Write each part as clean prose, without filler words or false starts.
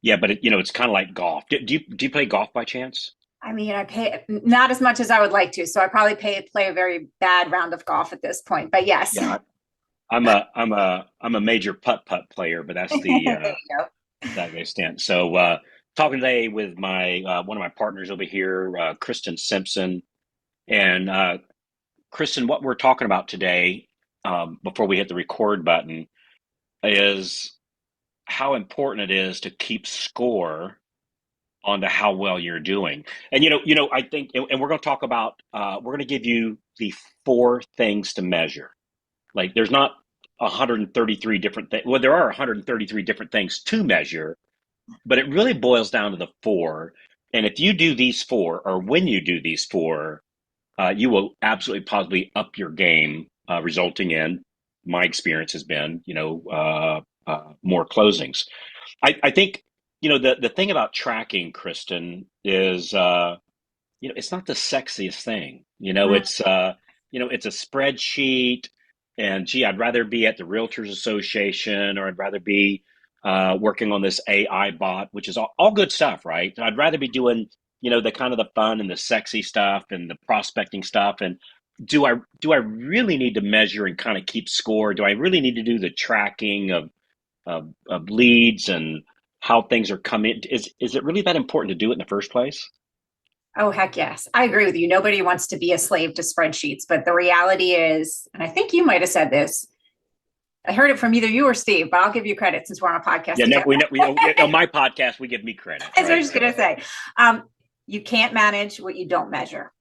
Yeah, but it's kind of like golf. Do you play golf by chance? I mean, I pay not as much as I would like to, so I probably play a very bad round of golf at this point. But yes, Yeah, I'm a major putt player, but that's there the you go. that extent. So talking today with my one of my partners over here, Kristin Simpson, and Kristen, what we're talking about today, before we hit the record button, is how important it is to keep score on to how well you're doing. And I think, and we're going to talk about, we're going to give you the four things to measure. Like, there's not 133 different things. Well, there are 133 different things to measure, but it really boils down to the four. And if you do these four, or when you do these four, you will absolutely positively up your game, resulting in, my experience has been, more closings. I think, the thing about tracking, Kristen, is, it's not the sexiest thing. Mm. It's a spreadsheet, and gee, I'd rather be at the Realtors Association, or I'd rather be working on this AI bot, which is all good stuff, right? I'd rather be doing, the kind of the fun and the sexy stuff and the prospecting stuff. And do I really need to measure and kind of keep score? Do I really need to do the tracking of leads and how things are coming? Is it really that important to do it in the first place? Oh, heck yes. I agree with you. Nobody wants to be a slave to spreadsheets, but the reality is, and I think you might have said this, I heard it from either you or Steve, but I'll give you credit since we're on a podcast Yeah, no, together. on my podcast we give me credit, As I right? was just going So to say, um, you can't manage what you don't measure.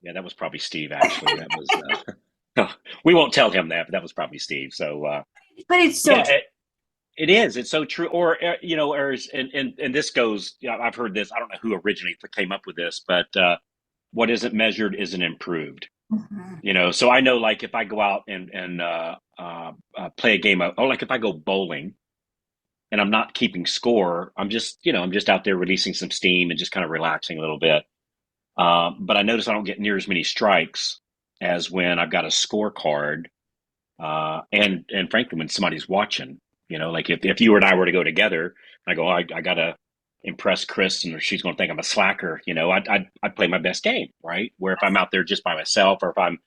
yeah, that was probably Steve. Actually, that was. We won't tell him that, but that was probably Steve. So But it's so yeah, true. it is. It's so true. Or and this goes. Yeah, I've heard this. I don't know who originally came up with this, but what isn't measured isn't improved. Mhm. So I know, like, if I go out and play a game of, or like if I go bowling and I'm not keeping score, I'm just out there releasing some steam and just kind of relaxing a little bit. But I notice I don't get near as many strikes as when I've got a scorecard, and frankly, when somebody's watching. Like, if you and I were to go together, I go, oh, I gotta impress Chris, and she's going to think I'm a slacker. I'd play my best game, right? Where if I'm out there just by myself, or if I'm,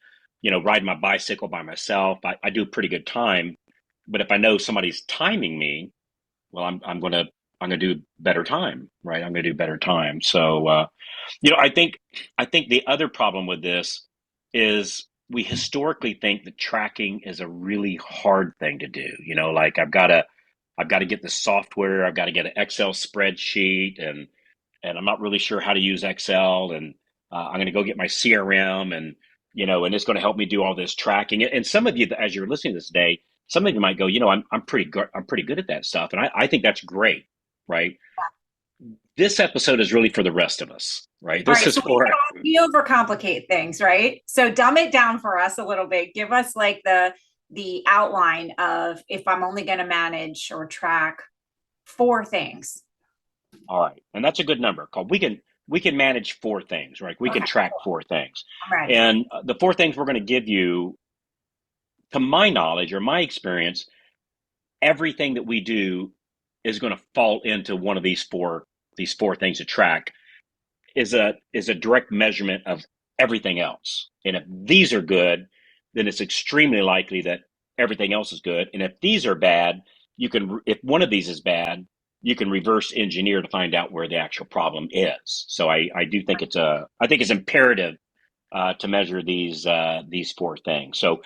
riding my bicycle by myself, I do a pretty good time. But if I know somebody's timing me, well, I'm gonna do better time, right? I'm gonna do better time. So, I think the other problem with this is we historically think that tracking is a really hard thing to do. Like, I've got to get the software, I've got to get an Excel spreadsheet, and I'm not really sure how to use Excel, and I'm going to go get my CRM, and it's going to help me do all this tracking. And some of you, as you're listening to this today, some of you might go, I'm pretty good at that stuff, and I think that's great, right? This episode is really for the rest of us, right? All This right, is so for we overcomplicate things, right? So dumb it down for us a little bit. Give us like the outline of if I'm only going to manage or track four things. all right, and that's a good number. Called we can manage four things, right? We can Okay, track four things, I'm ready. and the four things we're going to give you, to my knowledge or my experience, everything that we do is going to fall into one of these four things to track, is a direct measurement of everything else. And if these are good, then it's extremely likely that everything else is good. And if these are bad, if one of these is bad, you can reverse engineer to find out where the actual problem is. So I do think I think it's imperative to measure these four things. So,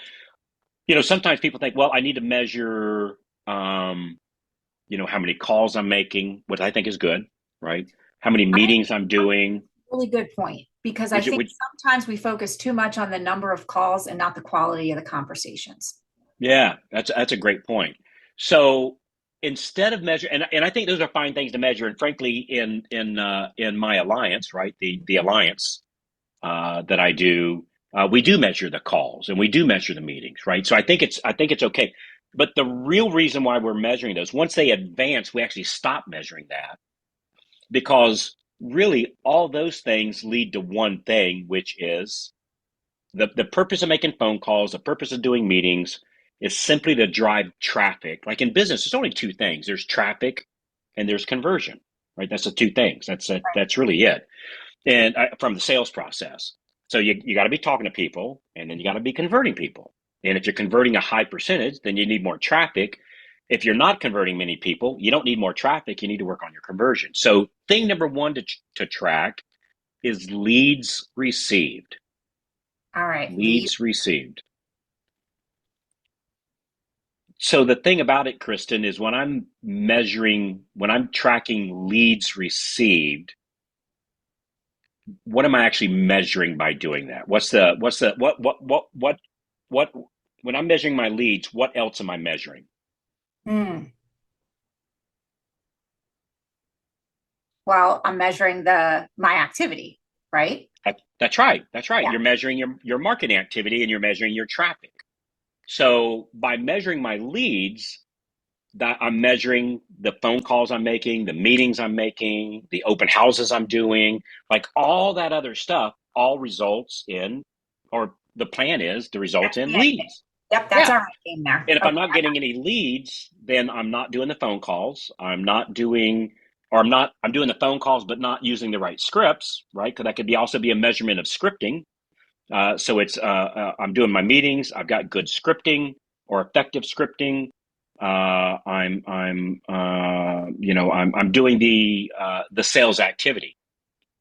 sometimes people think, well, I need to measure, how many calls I'm making, which I think is good, right? How many I meetings I'm doing, Really good point because I which think which sometimes we focus too much on the number of calls and not the quality of the conversations. yeah, that's a great point. So instead of measure, and I think those are fine things to measure. And frankly, in my alliance, right, the alliance that I do, we do measure the calls and we do measure the meetings, right? So I think it's okay. But the real reason why we're measuring those, once they advance, we actually stop measuring that, because really all those things lead to one thing, which is the purpose of making phone calls, the purpose of doing meetings is simply to drive traffic. Like in business, there's only two things: there's traffic and there's conversion, right? That's the two things. That's really it. And from the sales process. So you got to be talking to people, and then you got to be converting people. And if you're converting a high percentage, then you need more traffic. If you're not converting many people, you don't need more traffic. You need to work on your conversion. So thing number one to track is leads received. All right. Lead. Leads received. So the thing about it, Kristen, is when I'm tracking leads received, what am I actually measuring by doing that? What, when I'm measuring my leads, what else am I measuring? Hmm. Well, I'm measuring my activity, right? That's right. That's right. Yeah. You're measuring your marketing activity and you're measuring your traffic. So by measuring my leads, that I'm measuring the phone calls I'm making, the meetings I'm making, the open houses I'm doing, like all that other stuff all results in, or the plan is to result That's in the idea. leads. Yep, that's Yeah. our game there. And if I'm Okay. not getting any leads, then I'm not doing the phone calls. I'm not doing, or I'm doing the phone calls, but not using the right scripts, right? Because that could also be a measurement of scripting. So I'm doing my meetings. I've got good scripting or effective scripting. I'm doing the sales activity.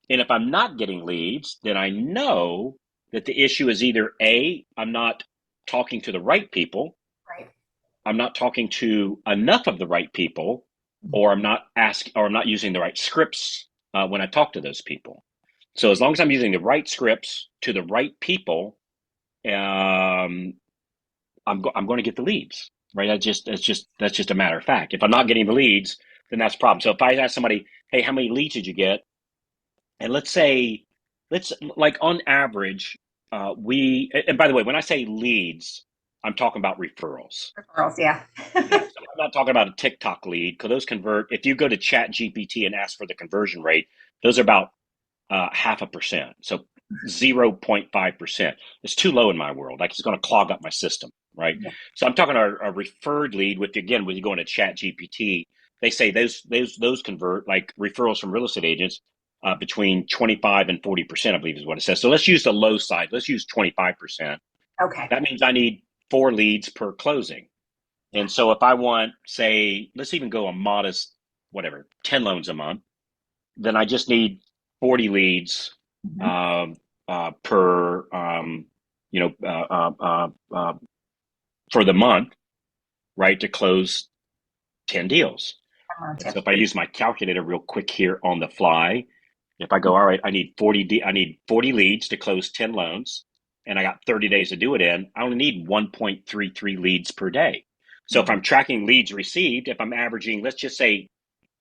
And if I'm not getting leads, then I know that the issue is either A, I'm not talking to the right people, Right. I'm not talking to enough of the right people, or I'm not using the right scripts when I talk to those people. So as long as I'm using the right scripts to the right people, um, I'm going to get the leads, right? That's just a matter of fact. If I'm not getting the leads, then that's a problem. So if I ask somebody, hey, how many leads did you get? And let's like on average, and by the way, when I say leads, I'm talking about referrals. Referrals, yeah. Yeah, so I'm not talking about a TikTok lead because those convert. If you go to Chat GPT and ask for the conversion rate, those are about 0.5%. So 0.5%. It's too low in my world. Like it's going to clog up my system, right? Yeah. So I'm talking a referred lead, with again, when you go into Chat GPT, they say those convert like referrals from real estate agents between 25 and 40%, I believe is what it says. So let's use the low side. Let's use 25%. Okay. That means I need 4 leads per closing. Yeah. And so if I want, say, let's even go a modest, whatever, 10 loans a month, then I just need 40 leads Mhm. um, per, you know, for the month, right, to close 10 deals. And so Tip. if I use my calculator real quick here on the fly, if I go, all right, I need 40 leads to close 10 loans, and I got 30 days to do it in, I only need 1.33 leads per day. So if Mhm. I'm tracking leads received, if I'm averaging, let's just say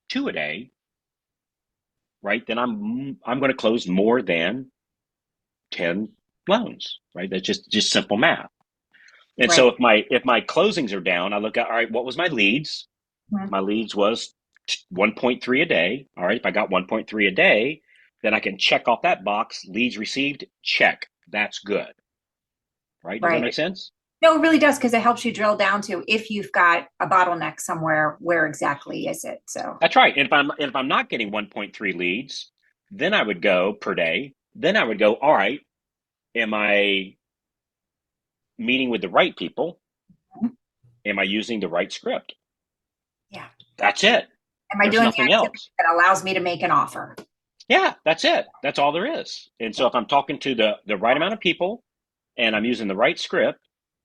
2 a day, right, then I'm going to close more than 10 loans, right? That's just simple math. And so Right. if my closings are down, I look at, all right, what was my leads? Mhm. My leads was 1.3 a day. All right, if I got 1.3 a day, then I can check off that box. Leads received, check. That's good, right? Does that Right. make sense? No, it really does because it helps you drill down to if you've got a bottleneck somewhere, where exactly is it? So, That's right. And if I'm not getting 1.3 leads, then I would go per day. Then I would go, all right, am I meeting with the right people? Am I using the right script? yeah. That's it. Am I There's doing the nothing activity else. that allows me to make an offer? Yeah, that's it. That's all there is. And so if I'm talking to the right amount of people and I'm using the right script,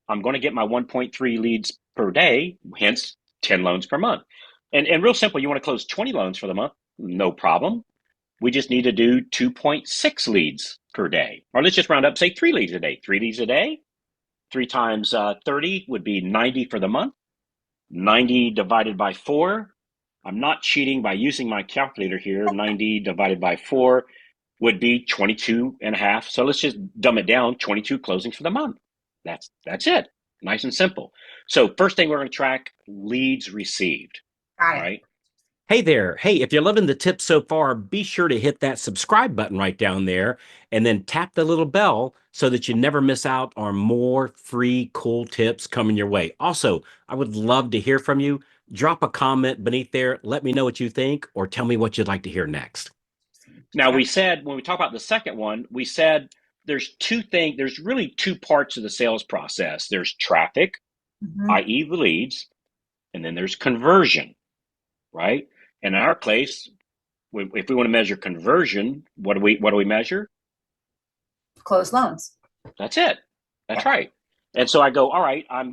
I'm going to get my 1.3 leads per day, hence 10 loans per month. And real simple, you want to close 20 loans for the month, no problem. We just need to do 2.6 leads per day. Or let's just round up, say 3 leads a day. 3 leads a day, 3 times 30 would be 90 for the month. 90 divided by 4. I'm not cheating by using my calculator here. 90 divided by 4 would be 22 and a half. So let's just dumb it down, 22 closings for the month. That's it. Nice and simple. So first thing we're going to track leads received. Got All it. right. Hey there. Hey, if you're loving the tips so far, be sure to hit that subscribe button right down there and then tap the little bell so that you never miss out on more free cool tips coming your way. Also, I would love to hear from you. Drop a comment beneath there. Let me know what you think, or tell me what you'd like to hear next. Now, we said when we talk about the second one, we said there's really two parts of the sales process. There's traffic, Mhm. i.e., the leads, and then there's conversion, right? And in our case, if we want to measure conversion, what do we measure? Closed loans. That's it. That's Yep. right. And so I go, all right, I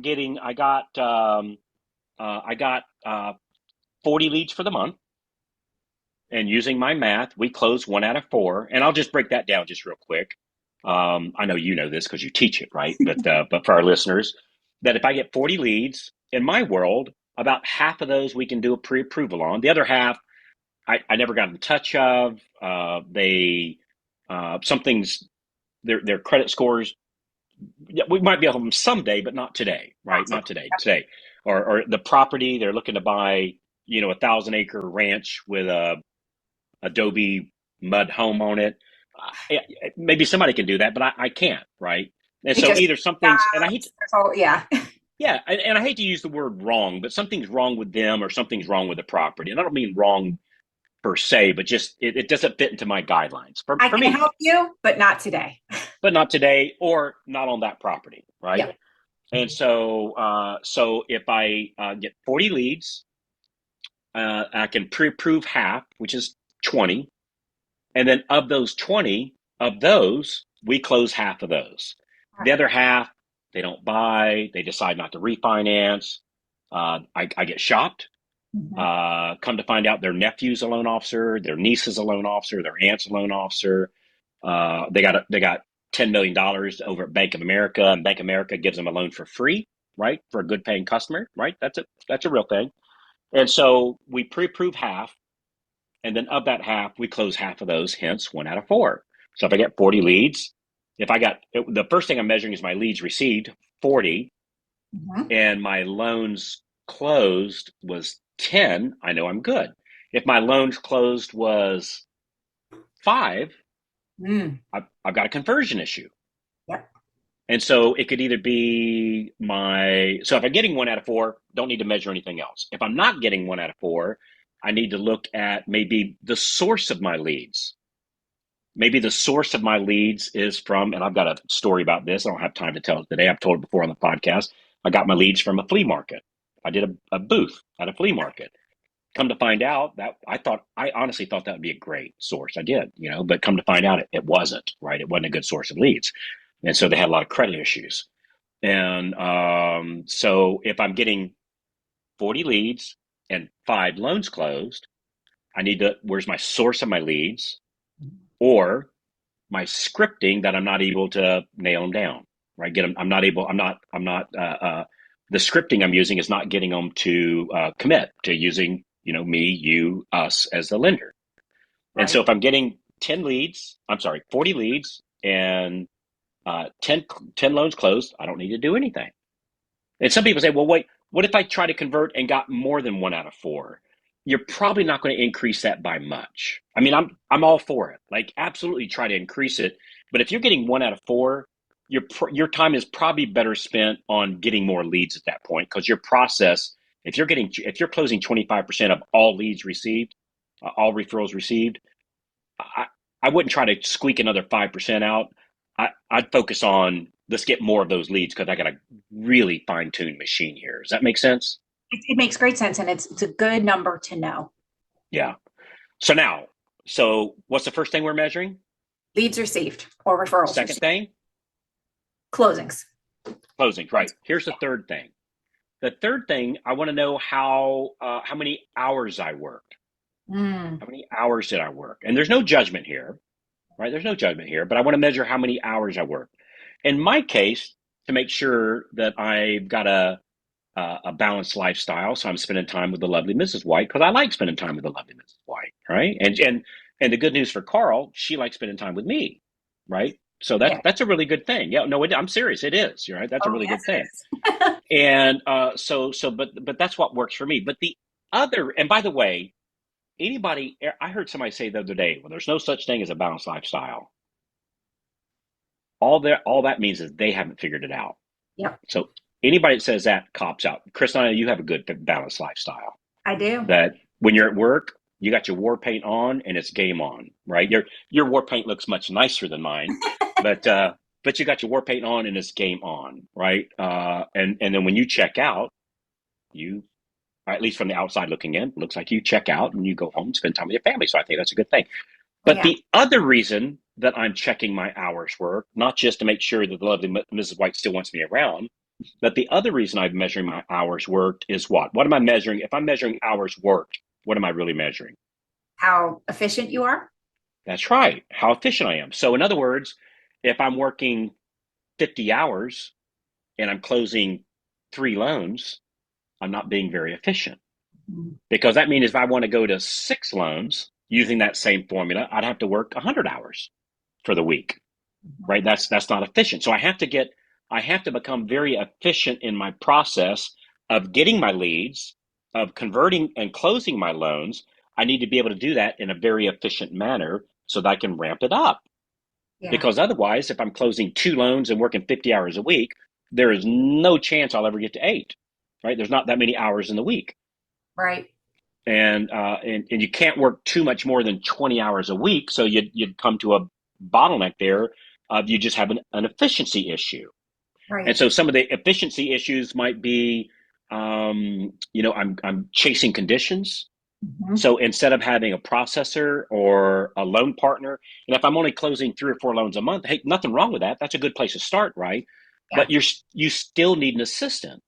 got 40 leads for the month. And using my math, we close 1 out of 4. And I'll just break that down just real quick. I know you know this because you teach it, right? But for our listeners, that if I get 40 leads in my world, about half of those we can do a pre-approval on. The other half, I never got in touch of. They something's their credit scores. Yeah, we might be able to them someday, but not today, right? Not today. Today, or the property they're looking to buy, 1,000-acre ranch with a adobe mud home on it. Maybe somebody can do that, but I can't, right? And It so just either something's, and I hate, yeah. yeah, and I hate to use the word wrong, but something's wrong with them or something's wrong with the property. And I don't mean wrong per se, but just it doesn't fit into my guidelines I for can me, help you, but not today. but not today or not on that property, right? Yep. And so if I get 40 leads, I can pre-approve half, which is 20. And then of those 20, of those, we close half of those. All The right. other half, they don't buy, they decide not to refinance. I get shopped. Mhm. Come to find out their nephew's a loan officer, their niece is a loan officer, their aunt's a loan officer. They got $10 million over at Bank of America, and Bank of America gives them a loan for free, right? For a good paying customer, right? That's a real thing. And so we pre-approve half, and then of that half, we close half of those, hence 1 out of 4. So if I get 40 leads, the first thing I'm measuring is my leads received, 40, Mhm. and my loans closed was 10, I know I'm good. If my loans closed was 5, Mm. I've got a conversion issue. Yep. And so it could either be so if I'm getting 1 out of 4, don't need to measure anything else. If I'm not getting 1 out of 4, I need to look at maybe the source of my leads. Maybe the source of my leads is from, and I've got a story about this. I don't have time to tell it today. I've told it before on the podcast. I got my leads from a flea market. I did a booth at a flea market. Come to find out that I honestly thought that would be a great source. I did, but come to find out it wasn't, right? It wasn't a good source of leads. And so they had a lot of credit issues. And so if I'm getting 40 leads and 5 loans closed, where's my source of my leads? Or my scripting that I'm not able to nail them down, right? The scripting I'm using is not getting them to commit to using, me, you, us as the lender. And so Right. if I'm getting 10 leads, I'm sorry, 40 leads and 10 loans closed, I don't need to do anything. And some people say, well, wait, what if I try to convert and got more than 1 out of 4? You're probably not going to increase that by much. I mean, I'm all for it. Like, absolutely try to increase it. But if you're getting 1 out of 4, your time is probably better spent on getting more leads at that point, because your process, if you're closing 25% of all leads received, all referrals received, I, I wouldn't try to squeak another 5% out. I'd focus on, let's get more of those leads, because I got a really fine tuned machine here. Does that make sense? It makes great sense, and it's a good number to know. Yeah. So what's the first thing we're measuring? Leads received or referrals Second received. thing, Closings. closings. Right. Here's the third thing. The third thing, I want to know how many hours I worked. Mm. How many hours did I work? And there's no judgment here, right? There's no judgment here, but I want to measure how many hours I worked. In my case, to make sure that I've got a balanced lifestyle, so I'm spending time with the lovely Mrs. White, because I like spending time with the lovely Mrs. White, right? And the good news for Carl, she likes spending time with me, right? So that's Yeah. that's a really good thing. Yeah, no, I'm serious. It is. You're right. That's a Oh, really yes, good it thing. is. And but that's what works for me. But the other, and by the way, I heard somebody say the other day, well, there's no such thing as a balanced lifestyle. All that means is they haven't figured it out. Yep. So anybody that says that cops out. Chris, I know you have a good balanced lifestyle. I do. That when you're at work, you got your war paint on and it's game on, right? Your war paint looks much nicer than mine, but you got your war paint on and it's game on, right? And then when you check out, you, or at least from the outside looking in, looks like you check out and you go home and spend time with your family. So I think that's a good thing. Oh, But yeah. the other reason that I'm checking my hours work, not just to make sure that the lovely Mrs. White still wants me around, but the other reason I'm measuring my hours worked is what? What am I measuring? If I'm measuring hours worked, what am I really measuring? How efficient you are. That's right, how efficient I am. So, in other words, if I'm working 50 hours and I'm closing 3 loans, I'm not being very efficient. Mhm. Because that means if I want to go to 6 loans using that same formula, I'd have to work 100 hours for the week, right? That's not efficient. So I have to become very efficient in my process of getting my leads, of converting and closing my loans. I need to be able to do that in a very efficient manner so that I can ramp it up. Yeah. Because otherwise, if I'm closing 2 loans and working 50 hours a week, there is no chance I'll ever get to 8, right? There's not that many hours in the week. Right. And you can't work too much more than 20 hours a week. So you'd come to a bottleneck there of you just have an efficiency issue. And Right. so some of the efficiency issues might be, I'm chasing conditions. Mhm. So instead of having a processor or a loan partner, and if I'm only closing 3 or 4 loans a month, hey, nothing wrong with that. That's a good place to start, right? Yeah. But you still need an assistant.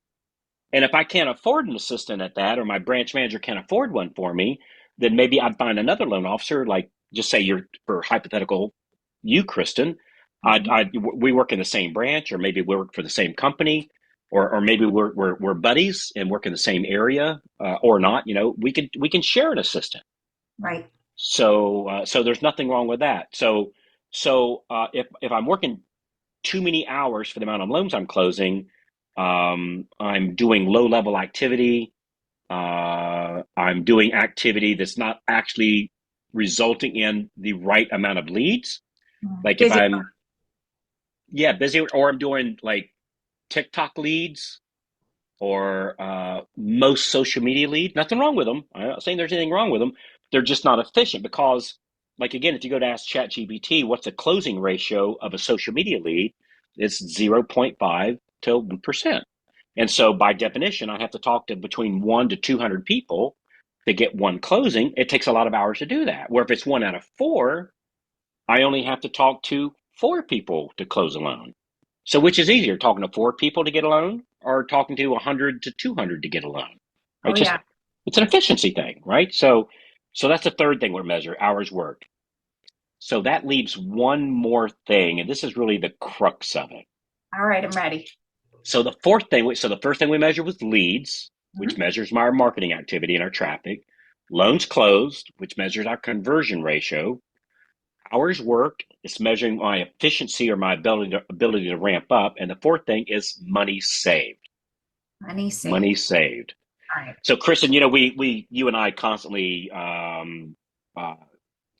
And if I can't afford an assistant at that, or my branch manager can't afford one for me, then maybe I'd find another loan officer, like just say you're for hypothetical, you, Kristen, Mhm. we work in the same branch, or maybe we work for the same company, or maybe we're buddies and work in the same area, or not. We can share an assistant. Right. So there's nothing wrong with that. So if I'm working too many hours for the amount of loans I'm closing. I'm doing low level activity. I'm doing activity that's not actually resulting in the right amount of leads. Mhm. Like if Busy. I'm, yeah, busy, or I'm doing like TikTok leads or most social media leads. Nothing wrong with them. I'm not saying there's anything wrong with them. They're just not efficient because, like, again, if you go to ask ChatGPT, what's the closing ratio of a social media lead? It's 0.5 to 1%. And so, by definition, I have to talk to between 1 to 200 people to get one closing. It takes a lot of hours to do that. Where if it's 1 out of 4, I only have to talk to 4 people to close a loan. So which is easier, talking to 4 people to get a loan or talking to 100 to 200 to get a loan? Oh, Right? Just yeah. it's an efficiency thing, right? So that's the third thing we measure, hours worked. So that leaves one more thing, and this is really the crux of it. All right. I'm ready. So the first thing we measure was leads, which Mhm. measures my marketing activity and our traffic. Loans closed, which measures our conversion ratio. Hours worked is measuring my efficiency or my ability to ramp up. And the fourth thing is money saved. Money saved. Money saved. All right. So, Kristen, you and I constantly uh,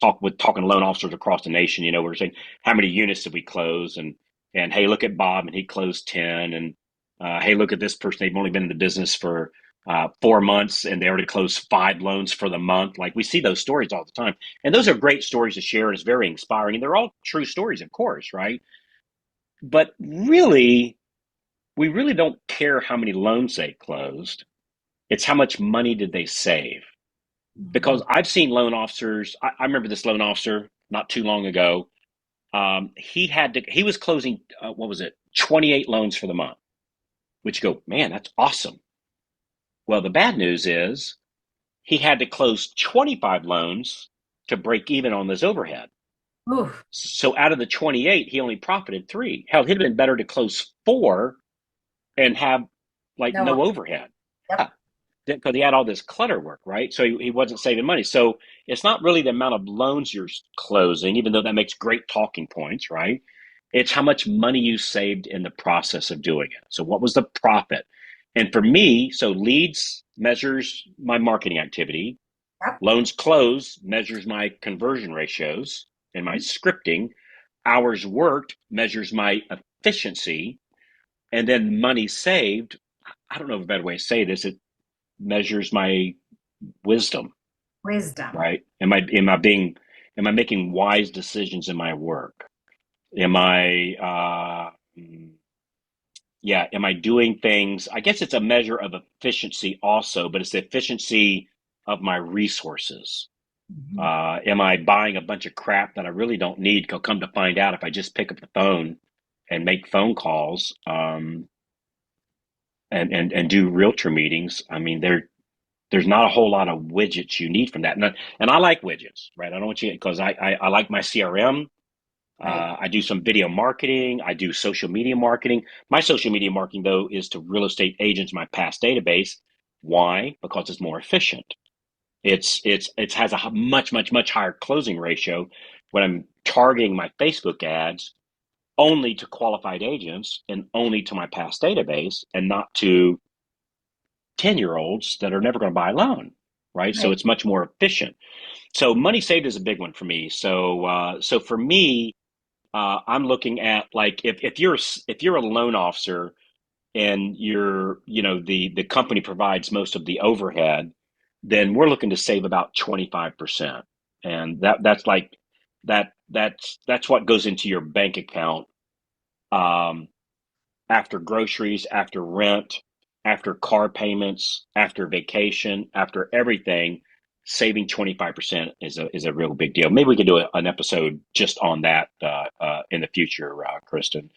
talking to loan officers across the nation. We're saying how many units did we close, and hey, look at Bob, and he closed 10, and hey, look at this person. They've only been in the business for 4 months, and they already closed 5 loans for the month. Like we see those stories all the time, and those are great stories to share. And it's very inspiring, and they're all true stories, of course, right? But really, we really don't care how many loans they closed. It's how much money did they save. Because Mhm. I've seen loan officers. I remember this loan officer not too long ago. He was closing, what was it, 28 loans for the month, which you go, man, that's awesome. Well, the bad news is he had to close 25 loans to break even on this overhead. Ooh. So out of the 28, he only profited 3. Hell, it'd have been better to close 4 and have like No. no overhead. Yep. Yeah, because he had all this clutter work, right? So he wasn't saving money. So it's not really the amount of loans you're closing, even though that makes great talking points, right? It's how much money you saved in the process of doing it. So what was the profit? And for me, so leads measures my marketing activity. Yep. Loans closed measures my conversion ratios and my Mhm. scripting. Hours worked measures my efficiency, And then money saved, I don't know a better way to say this, it measures my wisdom, Wisdom. right? Am I making wise decisions in my work? Am I am I doing things? I guess it's a measure of efficiency also, but it's the efficiency of my resources. Mhm. Am I buying a bunch of crap that I really don't need? Come to find out, if I just pick up the phone and make phone calls, and do realtor meetings, I mean, there's not a whole lot of widgets you need from that. And I like widgets, right? I don't want you, because I like my CRM. Right. I do some video marketing. I do social media marketing. My social media marketing, though, is to real estate agents in my past database. Why? Because it's more efficient. It has a much higher closing ratio when I'm targeting my Facebook ads only to qualified agents and only to my past database, and not to 10-year-olds that are never going to buy a loan, right? So Right. it's much more efficient. So money saved is a big one for me. So for me, I'm looking at, like, if you're a loan officer and the company provides most of the overhead, then we're looking to save about 25%. And that's what goes into your bank account, um, after groceries, after rent, after car payments, after vacation, after everything. Saving 25% is a real big deal. Maybe we could do an episode just on that in the future, Kristen.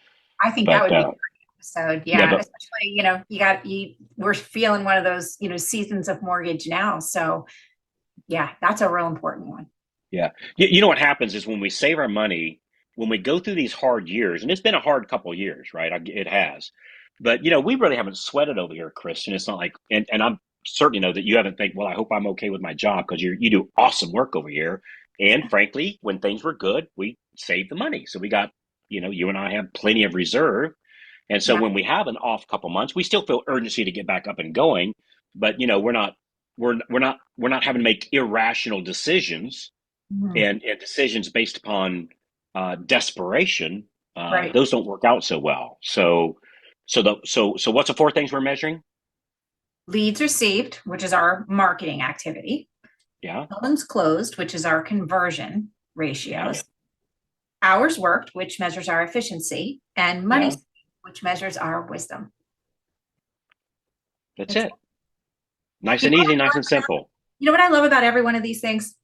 I think that But would be a great episode. yeah, Yeah. but Especially, we're feeling one of those, seasons of mortgage now. So yeah, that's a real important one. yeah, you know what happens is, when we save our money, when we go through these hard years, and it's been a hard couple of years, right? It has, but we really haven't sweated over here, Christian. It's not like, and I'm certainly know that you haven't think, well, I hope I'm okay with my job, because you do awesome work over here. And frankly, when things were good, we saved the money, so we got, you and I have plenty of reserve. And so Yeah. when we have an off couple months, we still feel urgency to get back up and going, but we're not having to make irrational decisions, Mhm. and decisions based upon desperation. Right. Those don't work out so well. So what's the four things we're measuring? Leads received, which is our marketing activity. Yeah, Loans closed, which is our conversion yeah, ratios. Hours worked, which measures our efficiency. And money yeah. saved, which measures our wisdom. That's That's it. it. Nice You and know what easy, I nice love and simple. You know what I love about every one of these things?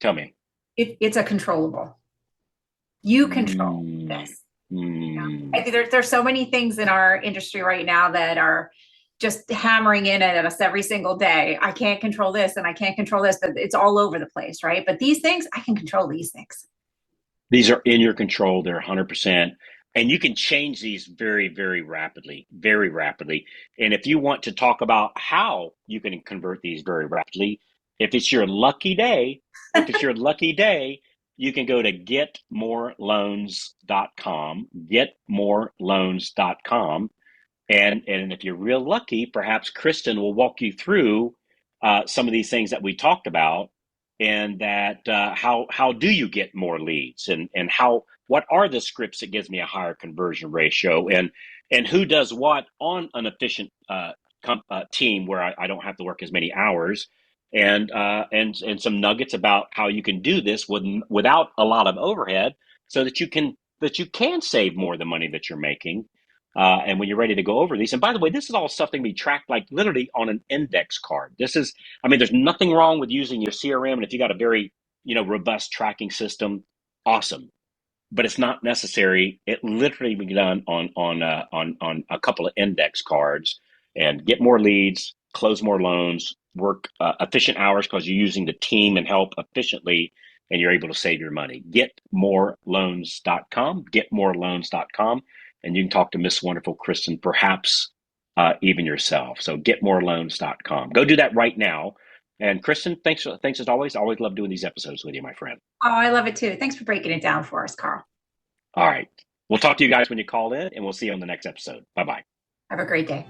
Tell me. It's a controllable. You control Mm, this. I mm. think there's so many things in our industry right now that are just hammering in at us every single day. I can't control this and I can't control this, but it's all over the place, right? But these things, I can control these things. These are in your control. They're 100%. And you can change these very, very rapidly, very rapidly. And if you want to talk about how you can convert these very rapidly, if it's your lucky day, if it's your lucky day, you can go to getmoreloans.com, getmoreloans.com. And if you're real lucky, perhaps Kristen will walk you through some of these things that we talked about, and that how do you get more leads, and what are the scripts that gives me a higher conversion ratio, and who does what on an efficient team where I don't have to work as many hours, and some nuggets about how you can do this without a lot of overhead, so that you can save more of the money that you're making. And when you're ready to go over these, and by the way, this is all stuff that can be tracked, like, literally on an index card. I mean, there's nothing wrong with using your CRM, and if you got a very, robust tracking system, awesome. But it's not necessary. It literally can be done on a couple of index cards, and get more leads, close more loans, work efficient hours because you're using the team and help efficiently, and you're able to save your money. Getmoreloans.com, getmoreloans.com, and you can talk to Miss Wonderful Kristen, perhaps even yourself. So getmoreloans.com. Go do that right now. And Kristen, thanks as always. I always love doing these episodes with you, my friend. Oh, I love it too. Thanks for breaking it down for us, Carl. All right. We'll talk to you guys when you call in, and we'll see you on the next episode. Bye bye. Have a great day.